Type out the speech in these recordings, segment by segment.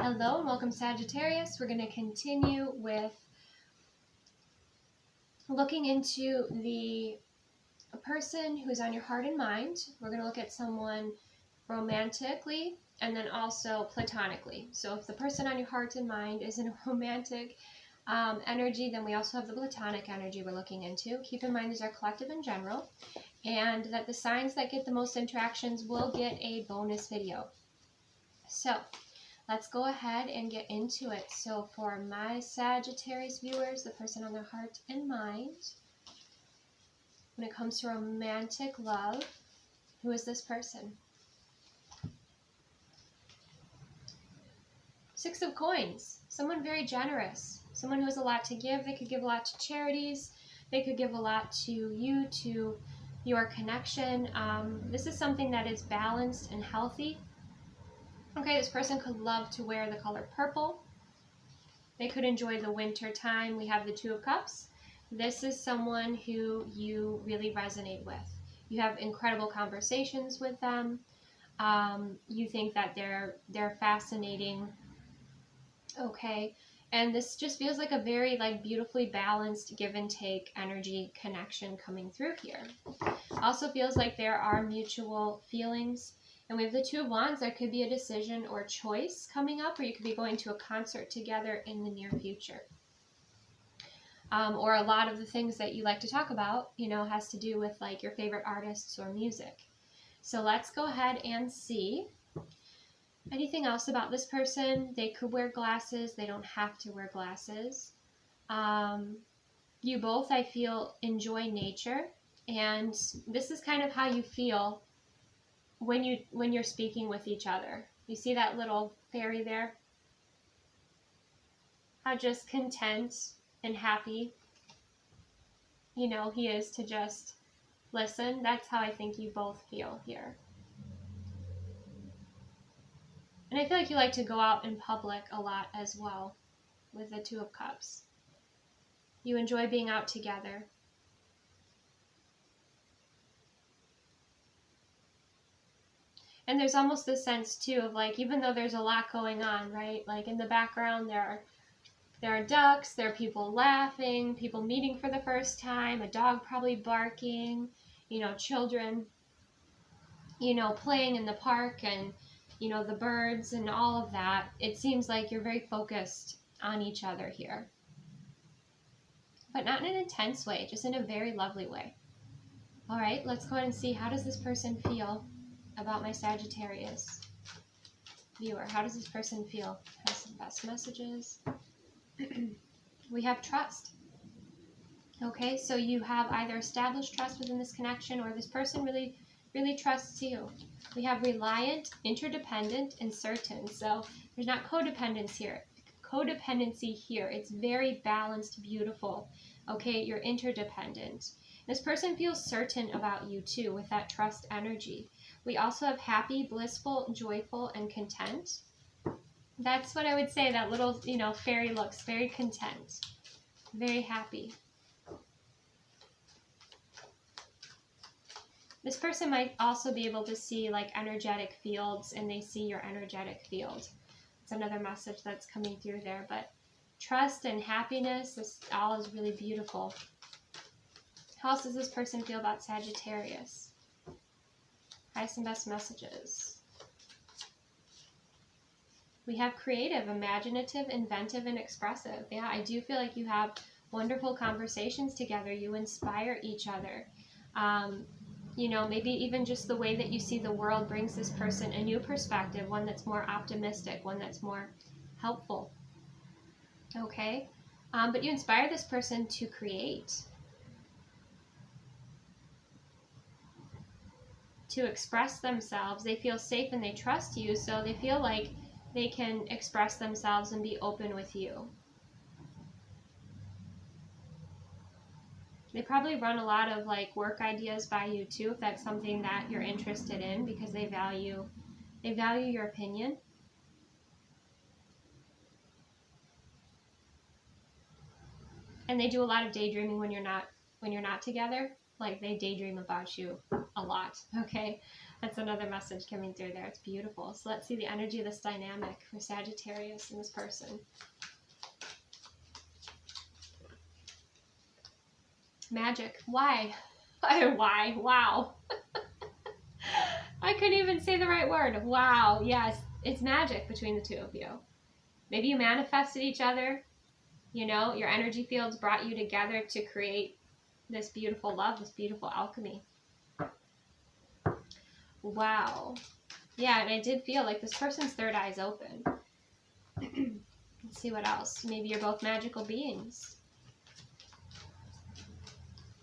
Hello and welcome, Sagittarius. We're going to continue with looking into the person who's on your heart and mind. We're going to look at someone romantically and then also platonically. So if the person on your heart and mind is in a romantic energy, then we also have the platonic energy we're looking into. Keep in mind these are collective in general, and that the signs that get the most interactions will get a bonus video. So let's go ahead and get into it. So for my Sagittarius viewers, the person on their heart and mind, when it comes to romantic love, who is this person? Six of Coins. Someone very generous. Someone who has a lot to give. They could give a lot to charities. They could give a lot to you, to your connection. This is something that is balanced and healthy. Okay, this person could love to wear the color purple. They could enjoy the winter time. We have the Two of Cups. This is someone who you really resonate with. You have incredible conversations with them. You think that they're fascinating. Okay, and this just feels like a very beautifully balanced give and take energy connection coming through here. Also feels like there are mutual feelings. And we have the Two of Wands. There could be a decision or choice coming up, or you could be going to a concert together in the near future. Or a lot of the things that you like to talk about, has to do with your favorite artists or music. So let's go ahead and see anything else about this person. They could wear glasses. They don't have to wear glasses. You both, I feel, enjoy nature. And this is kind of how you feel when you're speaking with each other. You see that little fairy there? How just content and happy, he is to just listen. That's how I think you both feel here. And I feel like you like to go out in public a lot as well with the Two of Cups. You enjoy being out together. And there's almost this sense too of even though there's a lot going on, right? In the background there are ducks, there are people laughing, people meeting for the first time, a dog probably barking, children, playing in the park, and the birds and all of that. It seems like you're very focused on each other here. But not in an intense way, just in a very lovely way. All right, let's go ahead and see, how does this person feel about my Sagittarius viewer? How does this person feel? Has some best messages. We have trust. Okay, so you have either established trust within this connection, or this person really, really trusts you. We have reliant, interdependent, and certain. So there's not codependency here. It's very balanced, beautiful. Okay, you're interdependent. This person feels certain about you too, with that trust energy. We also have happy, blissful, joyful, and content. That's what I would say. That little, fairy looks very content, very happy. This person might also be able to see energetic fields, and they see your energetic field. It's another message that's coming through there. But trust and happiness, this all is really beautiful. How else does this person feel about Sagittarius? Highest and best messages. We have creative, imaginative, inventive, and expressive. Yeah, I do feel like you have wonderful conversations together. You inspire each other. Maybe even just the way that you see the world brings this person a new perspective, one that's more optimistic, one that's more helpful. Okay? But you inspire this person to create, to express themselves. They feel safe and they trust you, so they feel like they can express themselves and be open with you. They probably run a lot of work ideas by you too, if that's something that you're interested in, because they value your opinion. And they do a lot of daydreaming when you're not together. They daydream about you a lot, okay? That's another message coming through there. It's beautiful. So let's see the energy of this dynamic for Sagittarius and this person. Magic. Why? Why? Wow. I couldn't even say the right word. Wow. Yes, it's magic between the two of you. Maybe you manifested each other. You know, your energy fields brought you together to create this beautiful love, this beautiful alchemy. Wow. Yeah, and I did feel like this person's third eye is open. Let's see what else. Maybe you're both magical beings.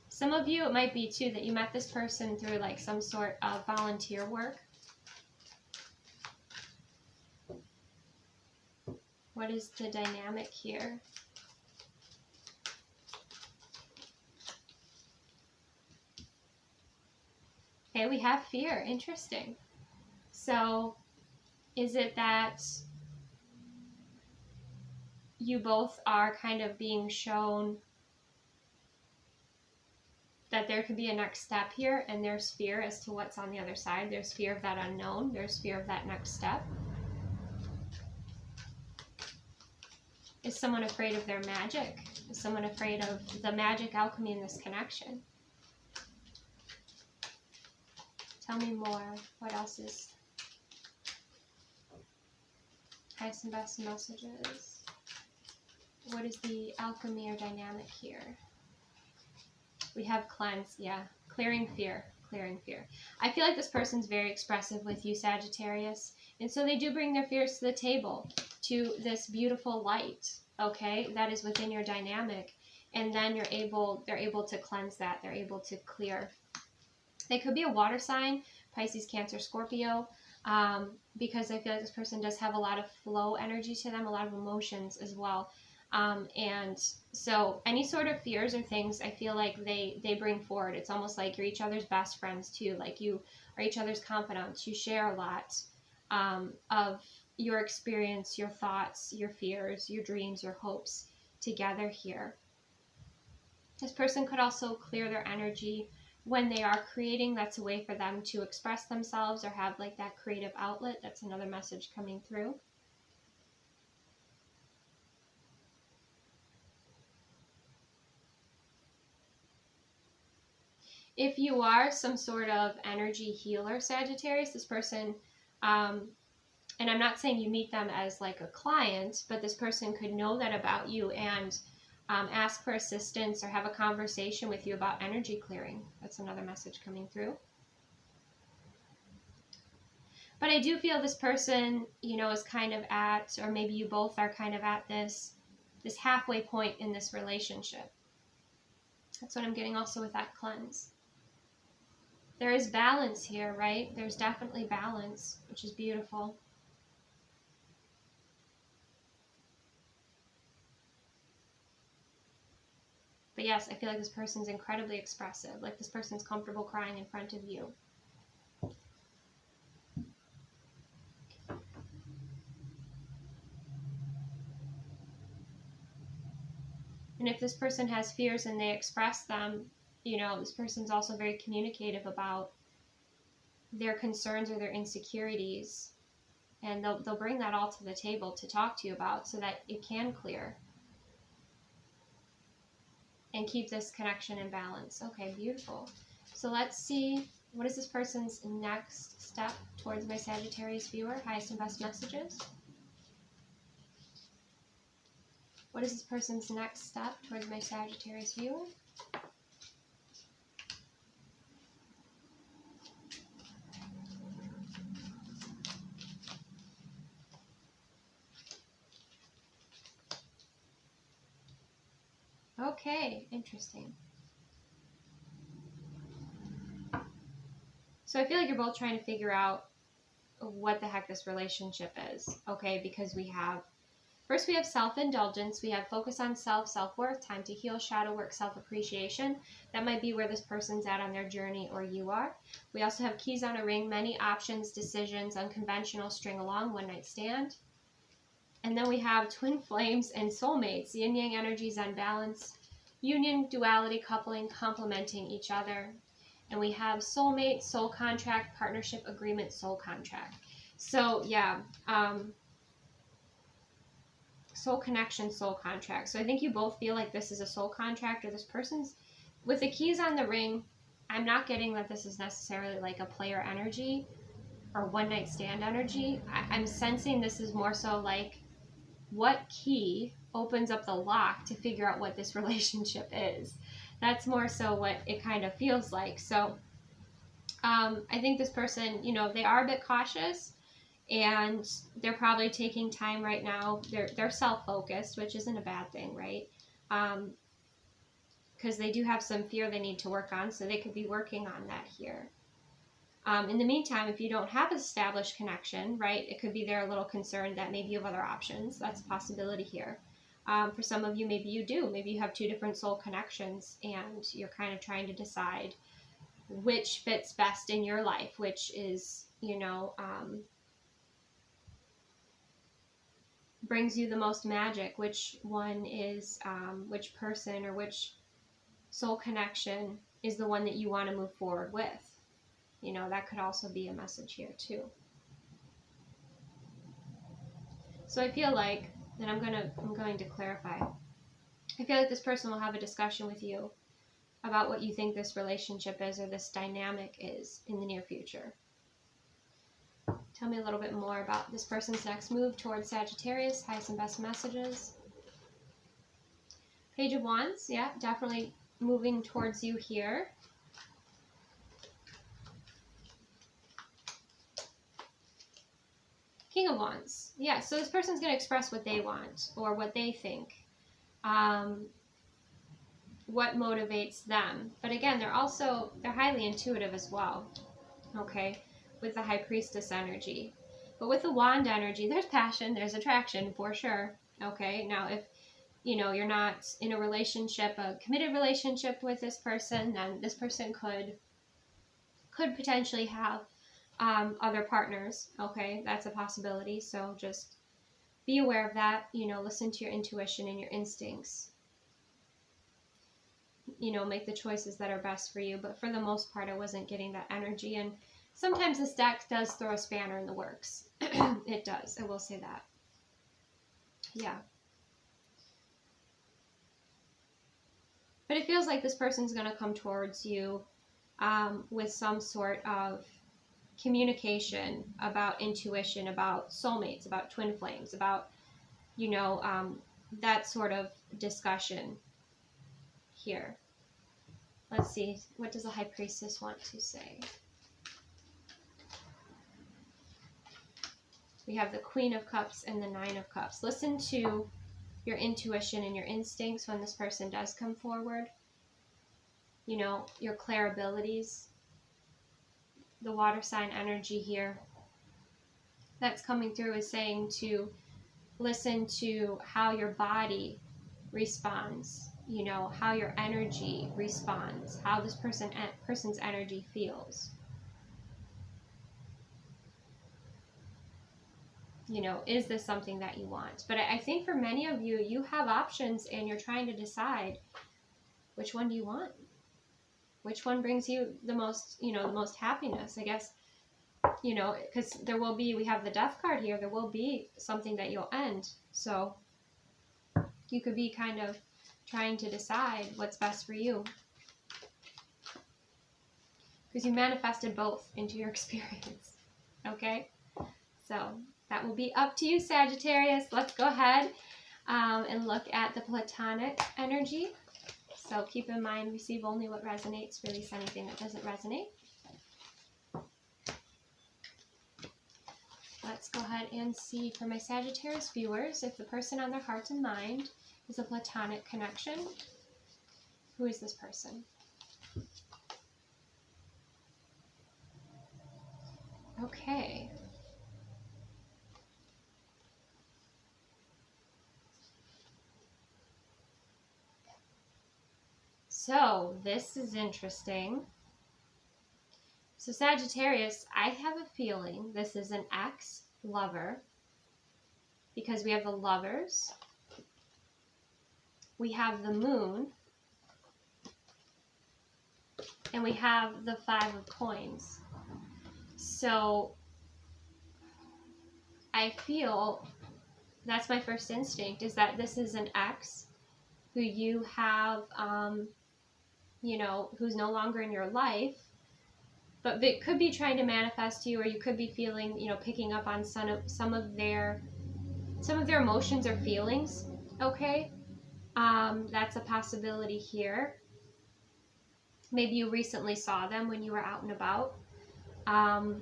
Some of you, it might be too, that you met this person through like some sort of volunteer work. What is the dynamic here? Okay, we have fear. Interesting. So, is it that you both are kind of being shown that there could be a next step here, and there's fear as to what's on the other side? There's fear of that unknown. There's fear of that next step. Is someone afraid of their magic? Is someone afraid of the magic alchemy in this connection? Tell me more. What else is highest and best messages? What is the alchemy or dynamic here? We have cleanse, yeah. Clearing fear, clearing fear. I feel like this person's very expressive with you, Sagittarius. And so they do bring their fears to the table, to this beautiful light, okay, that is within your dynamic. And then they're able to cleanse that. They're able to clear. They could be a water sign, Pisces, Cancer, Scorpio, because I feel like this person does have a lot of flow energy to them, a lot of emotions as well. And so any sort of fears or things, I feel like they bring forward. It's almost like you're each other's best friends too. Like you are each other's confidants. You share a lot of your experience, your thoughts, your fears, your dreams, your hopes together here. This person could also clear their energy when they are creating. That's a way for them to express themselves or have like that creative outlet. That's another message coming through. If you are some sort of energy healer, Sagittarius, this person, and I'm not saying you meet them as like a client, but this person could know that about you and ask for assistance or have a conversation with you about energy clearing. That's another message coming through. But I do feel this person, you know, is kind of at, or maybe you both are kind of at this halfway point in this relationship. That's what I'm getting also with that cleanse. There is balance here, right? There's definitely balance, which is beautiful. But yes, I feel like this person's incredibly expressive. Like this person's comfortable crying in front of you. And if this person has fears and they express them, you know, this person's also very communicative about their concerns or their insecurities. And they'll bring that all to the table to talk to you about so that it can clear. And keep this connection in balance. Okay, beautiful. So let's see, what is this person's next step towards my Sagittarius viewer? Highest and best messages. What is this person's next step towards my Sagittarius viewer? Okay, interesting. So I feel like you're both trying to figure out what the heck this relationship is, okay? Because we have, first we have self-indulgence, we have focus on self, self-worth, time to heal, shadow work, self-appreciation. That might be where this person's at on their journey or you are. We also have keys on a ring, many options, decisions, unconventional, string along, one night stand. And then we have twin flames and soulmates, yin yang energies on balance, union, duality, coupling, complementing each other. And we have soulmate, soul contract, partnership agreement, soul contract. So yeah, soul connection, soul contract. So I think you both feel like this is a soul contract, or this person's, with the keys on the ring, I'm not getting that this is necessarily like a player energy or one night stand energy. I'm sensing this is more so like, what key opens up the lock to figure out what this relationship is? That's more so what it kind of feels like. So I think this person, you know, they are a bit cautious, and they're probably taking time right now. They're self-focused, which isn't a bad thing, right? Because they do have some fear they need to work on, so they could be working on that here. In the meantime, if you don't have an established connection, right, it could be they're a little concerned that maybe you have other options. That's a possibility here. For some of you, maybe you do. Maybe you have two different soul connections, and you're kind of trying to decide which fits best in your life, which is, you know, brings you the most magic, which one is, which person or which soul connection is the one that you want to move forward with. You know, that could also be a message here too. So I feel like, and I'm going to clarify, I feel like this person will have a discussion with you about what you think this relationship is, or this dynamic is, in the near future. Tell me a little bit more about this person's next move towards Sagittarius, highest and best messages. Page of Wands, yeah, definitely moving towards you here. King of Wands, yeah, so this person's going to express what they want, or what they think, what motivates them. But again, they're highly intuitive as well, okay, with the High Priestess energy. But with the Wand energy, there's passion, there's attraction for sure, okay? Now, if, you know, you're not in a relationship, a committed relationship with this person, then this person could potentially have other partners, okay? That's a possibility. So just be aware of that, you know, listen to your intuition and your instincts. You know, make the choices that are best for you. But for the most part, I wasn't getting that energy. And sometimes this deck does throw a spanner in the works. It does, I will say that. Yeah. But it feels like this person's going to come towards you with some sort of communication about intuition, about soulmates, about twin flames, about, you know, that sort of discussion here. Let's see, what does the High Priestess want to say? We have the Queen of Cups and the Nine of Cups. Listen to your intuition and your instincts when this person does come forward. You know, your clair abilities. The water sign energy here that's coming through is saying to listen to how your body responds, you know, how your energy responds, how this person's energy feels. You know, is this something that you want? But I think for many of you, you have options and you're trying to decide, which one do you want? Which one brings you the most, you know, the most happiness, I guess, you know, because there will be, we have the Death card here, there will be something that you'll end. So you could be kind of trying to decide what's best for you, because you manifested both into your experience. Okay, so that will be up to you, Sagittarius. Let's go ahead and look at the Platonic energy. So keep in mind, receive only what resonates, release anything that doesn't resonate. Let's go ahead and see for my Sagittarius viewers, if the person on their heart and mind is a Platonic connection. Who is this person? Okay. So this is interesting. So Sagittarius, I have a feeling this is an ex-lover, because we have the Lovers, we have the Moon, And we have the 5 of coins. So I feel that's my first instinct, is that this is an ex who you have, you know, who's no longer in your life, but it could be trying to manifest you, or you could be feeling, you know, picking up on some of their emotions or feelings. Okay, that's a possibility here. Maybe you recently saw them when you were out and about,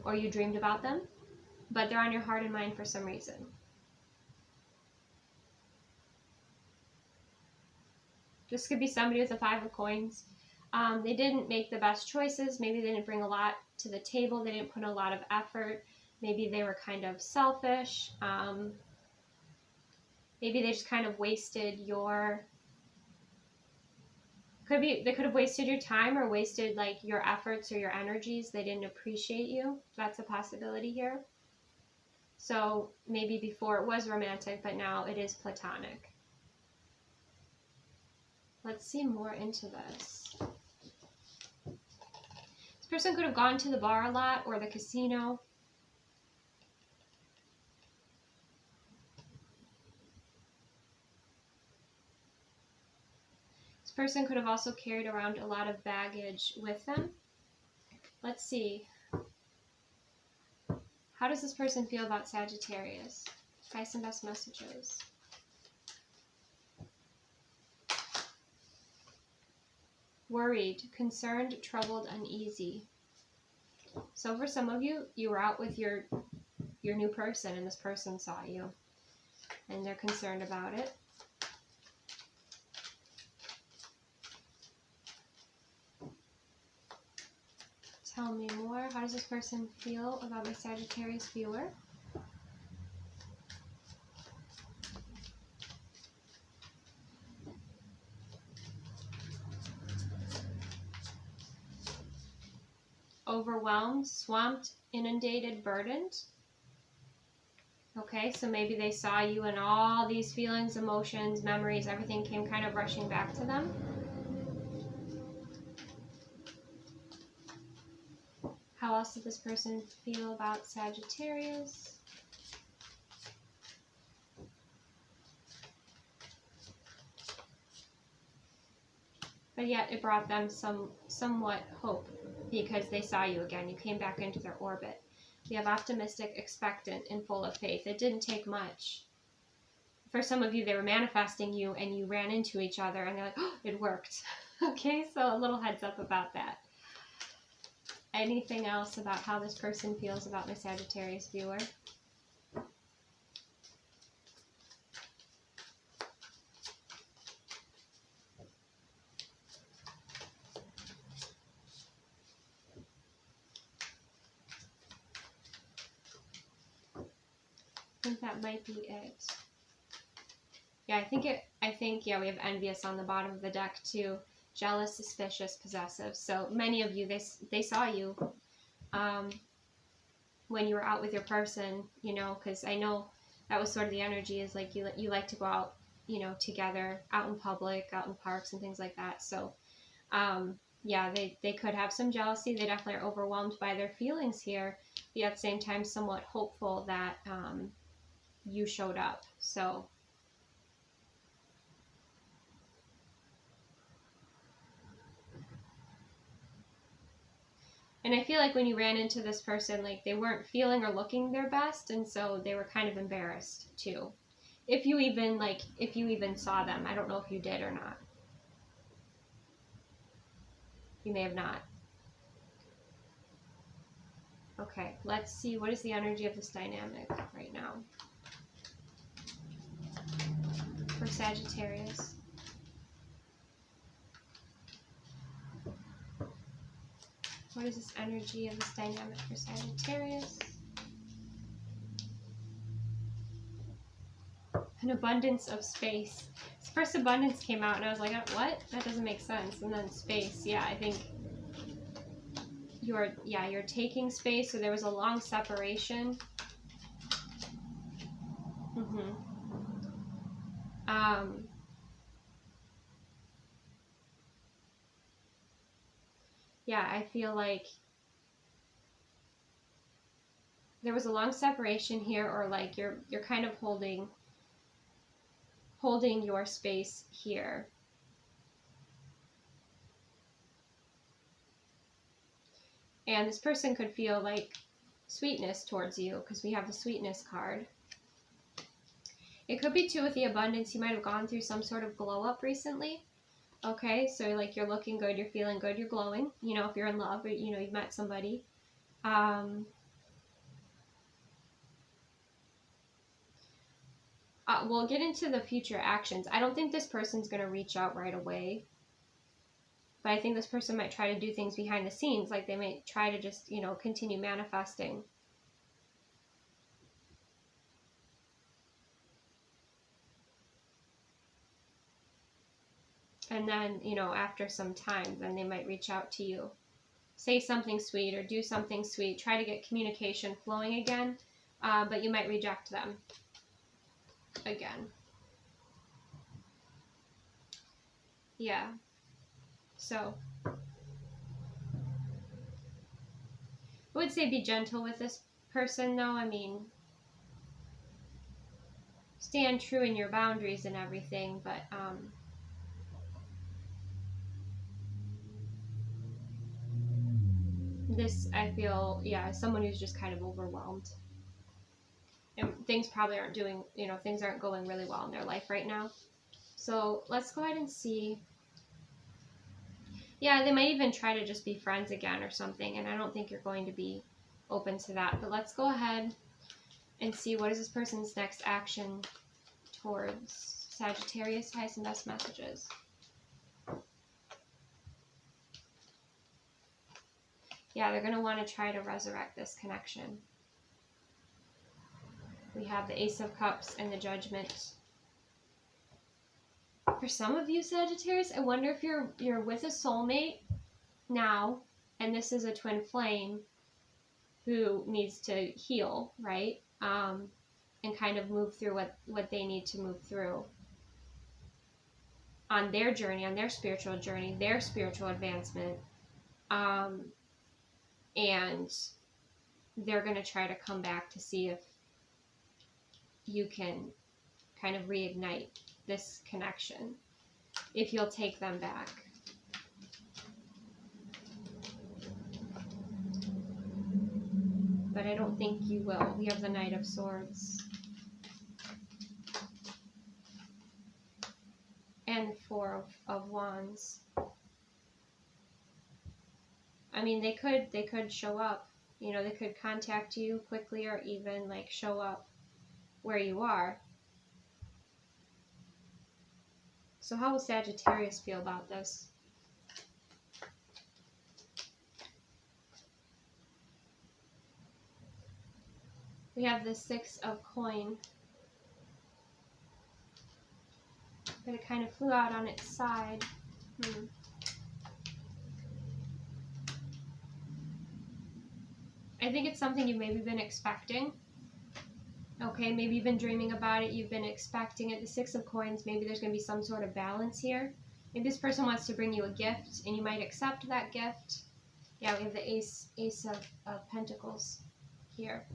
or you dreamed about them, but they're on your heart and mind for some reason. This could be somebody with a 5 of coins. They didn't make the best choices. Maybe they didn't bring a lot to the table. They didn't put a lot of effort. Maybe they were kind of selfish. Maybe they just kind of wasted your... They could have wasted your time, or wasted like your efforts or your energies. They didn't appreciate you. That's a possibility here. So maybe before it was romantic, but now it is platonic. Let's see more into this. This person could have gone to the bar a lot, or the casino. This person could have also carried around a lot of baggage with them. Let's see. How does this person feel about Sagittarius? Try some best messages. Worried, concerned, troubled, uneasy. So for some of you, you were out with your new person, and this person saw you, and they're concerned about it. Tell me more. How does this person feel about my Sagittarius viewer? Overwhelmed, swamped, inundated, burdened. Okay, so maybe they saw you and all these feelings, emotions, memories, everything came kind of rushing back to them. How else did this person feel about Sagittarius? But yet it brought them somewhat hope, because they saw you again. You came back into their orbit. We have optimistic, expectant, and full of faith. It didn't take much. For some of you, they were manifesting you, and you ran into each other, and they're like, oh, it worked. Okay, so a little heads up about that. Anything else about how this person feels about my Sagittarius viewer? I think that might be it. Yeah, I think yeah, we have envious on the bottom of the deck too. Jealous, suspicious, possessive. So many of you, they saw you when you were out with your person, you know, because I know that was sort of the energy, is like you like to go out, you know, together, out in public, out in parks and things like that. So yeah, they could have some jealousy. They definitely are overwhelmed by their feelings here, but at the same time somewhat hopeful that you showed up. So and I feel like when you ran into this person, like they weren't feeling or looking their best, and so they were kind of embarrassed too. If you even saw them. I don't know if you did or not. You may have not. Okay, let's see. What is the energy of this dynamic right now for Sagittarius? What is this energy of this dynamic for Sagittarius? An abundance of space. This first abundance came out, and I was like, what? That doesn't make sense. And then space. Yeah, I think you're taking space. So there was a long separation. Yeah, I feel like there was a long separation here, or like you're kind of holding your space here. And this person could feel like sweetness towards you, because we have the sweetness card. It could be too with the abundance. You might have gone through some sort of glow up recently. Okay, so like you're looking good, you're feeling good, you're glowing. You know, if you're in love, or you know, you've met somebody. We'll get into the future actions. I don't think this person's going to reach out right away. But I think this person might try to do things behind the scenes. Like they might try to just, you know, continue manifesting. And then, you know, after some time, then they might reach out to you. Say something sweet or do something sweet. Try to get communication flowing again. But you might reject them again. Yeah. So I would say be gentle with this person, though. I mean, stand true in your boundaries and everything, but this, I feel, yeah, someone who's just kind of overwhelmed. And things probably aren't doing, you know, things aren't going really well in their life right now. So let's go ahead and see. Yeah, they might even try to just be friends again or something, and I don't think you're going to be open to that. But let's go ahead and see what is this person's next action towards Sagittarius. Highest and best messages. Yeah, they're going to want to try to resurrect this connection. We have the Ace of Cups and the Judgment. For some of you, Sagittarius, I wonder if you're with a soulmate now, and this is a twin flame who needs to heal, right? And kind of move through what they need to move through on their journey, on their spiritual journey, their spiritual advancement. And they're going to try to come back to see if you can kind of reignite this connection, if you'll take them back. But I don't think you will. We have the Knight of Swords. And Four of Wands. I mean, they could show up. You know, they could contact you quickly, or even like show up where you are. So how will Sagittarius feel about this? We have the Six of Coin. But it kind of flew out on its side. I think it's something you've maybe been expecting. Okay, maybe you've been dreaming about it, you've been expecting it. The Six of Coins, maybe there's going to be some sort of balance here. Maybe this person wants to bring you a gift, and you might accept that gift. Yeah, we have the Ace of Pentacles here.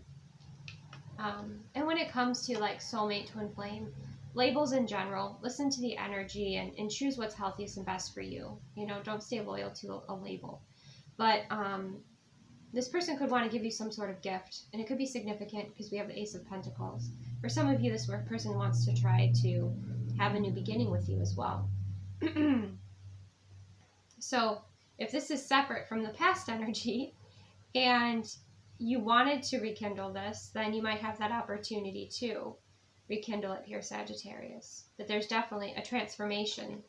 And when it comes to like soulmate, twin flame, labels in general, listen to the energy and choose what's healthiest and best for you. You know, don't stay loyal to a label. But this person could want to give you some sort of gift, and it could be significant because we have the Ace of Pentacles. For some of you, this person wants to try to have a new beginning with you as well. So if this is separate from the past energy and you wanted to rekindle this, then you might have that opportunity to rekindle it here, Sagittarius. But there's definitely a transformation,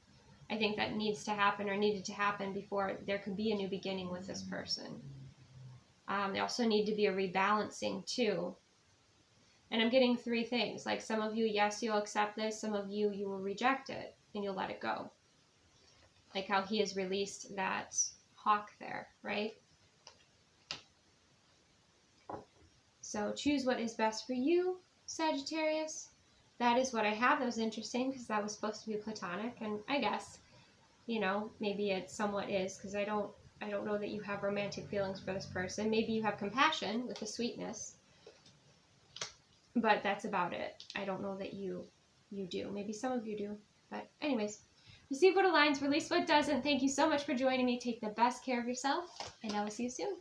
I think, that needs to happen or needed to happen before there could be a new beginning with this person. There also need to be a rebalancing too. And I'm getting three things. Like some of you, yes, you'll accept this. Some of you, you will reject it and you'll let it go. Like how he has released that hawk there, right? So choose what is best for you, Sagittarius. That is what I have. That was interesting because that was supposed to be platonic. And I guess, you know, maybe it somewhat is, because I don't I don't know that you have romantic feelings for this person. Maybe you have compassion with the sweetness, but that's about it. I don't know that you do. Maybe some of you do. But anyways, receive what aligns, release what doesn't. Thank you so much for joining me. Take the best care of yourself, and I will see you soon.